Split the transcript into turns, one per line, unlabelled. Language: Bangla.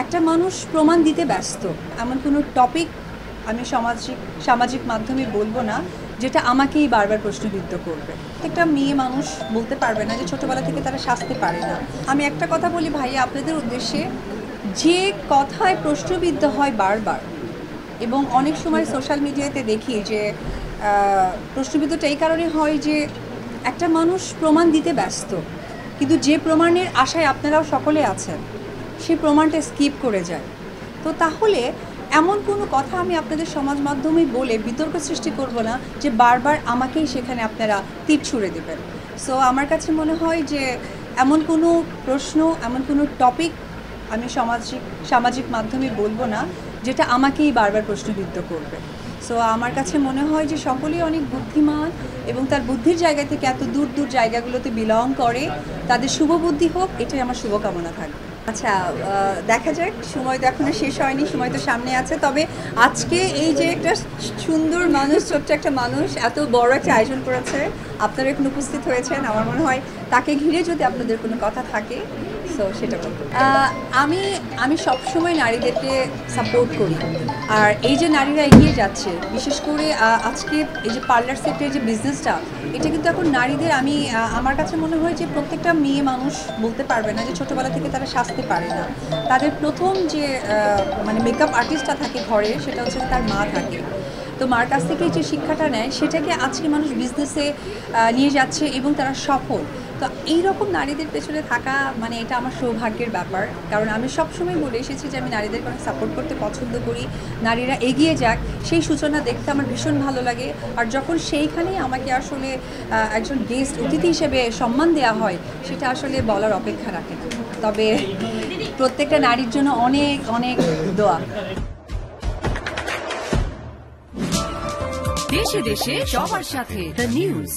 একটা মানুষ প্রমাণ দিতে ব্যস্ত, এমন কোনো টপিক আমি সামাজিক মাধ্যমে বলবো না যেটা আমাকেই বারবার প্রশ্নবিদ্ধ করবে। একটা মেয়ে মানুষ বলতে পারবে না যে ছোটোবেলা থেকে তারা শাস্তি পারে না। আমি একটা কথা বলি ভাইয়া আপনাদের উদ্দেশ্যে, যে কথায় প্রশ্নবিদ্ধ হয় বারবার, এবং অনেক সময় সোশ্যাল মিডিয়াতে দেখি যে প্রশ্নবিদ্ধটা এই কারণে হয় যে একটা মানুষ প্রমাণ দিতে ব্যস্ত, কিন্তু যে প্রমাণের আশায় আপনারাও সকলে আছেন সেই প্রমাণটা স্কিপ করে যায়। তো তাহলে এমন কোনো কথা আমি আপনাদের সমাজ মাধ্যমে বলে বিতর্ক সৃষ্টি করব না যে বারবার আমাকেই সেখানে আপনারা তীর ছুঁড়ে দেবেন। সো আমার কাছে মনে হয় যে এমন কোনো প্রশ্ন, এমন কোনো টপিক আমি সামাজিক মাধ্যমে বলবো না যেটা আমাকেই বারবার প্রশ্নবিদ্ধ করবে। সো আমার কাছে মনে হয় যে সকলেই অনেক বুদ্ধিমান এবং তার বুদ্ধির জায়গা থেকে এত দূর দূর জায়গাগুলোতে বিলং করে, তাদের শুভ বুদ্ধি হোক, এটাই আমার শুভকামনা থাকবে। আচ্ছা, দেখা যাক, সময় তো এখনো শেষ হয়নি, সময় তো সামনে আছে। তবে আজকে এই যে একটা সুন্দর মানুষ, ছোট্ট একটা মানুষ এত বড় একটা আয়োজন করেছে, আপনারা এখন উপস্থিত হয়েছেন, আমার মনে হয় তাকে ঘিরে যদি আপনাদের কোনো কথা থাকে তো সেটা বলবো। আমি সবসময় নারীদেরকে সাপোর্ট করি, আর এই যে নারীরা এগিয়ে যাচ্ছে, বিশেষ করে আজকে এই যে পার্লার সেক্টরের যে বিজনেসটা, এটা কিন্তু এখন নারীদের, আমার কাছে মনে হয় যে প্রত্যেকটা মেয়ে মানুষ বলতে পারবে না যে ছোটোবেলা থেকে তারা সাজতে পারে না। তাদের প্রথম যে মানে মেকআপ আর্টিস্টটা থাকে ঘরে, সেটা হচ্ছে তার মা থাকে। তো মার কাছ থেকে যে শিক্ষাটা নেয় সেটাকে আজকে মানুষ বিজনেসে নিয়ে যাচ্ছে এবং তারা সফল। তো এইরকম নারীদের পেছনে থাকা মানে এটা আমার সৌভাগ্যের ব্যাপার, কারণ আমি সবসময় বলে এসেছি যে আমি নারীদেরকে অনেক সাপোর্ট করতে পছন্দ করি। নারীরা এগিয়ে যাক সেই সূচনা দেখতে আমার ভীষণ ভালো লাগে। আর যখন সেইখানেই আমাকে আসলে একজন গেস্ট অতিথি হিসেবে সম্মান দেওয়া হয়, সেটা আসলে বলার অপেক্ষা রাখে না। তবে প্রত্যেকটা নারীর জন্য অনেক অনেক দোয়া।
দেশে দেশে সবার সাথে দ্য নিউজ।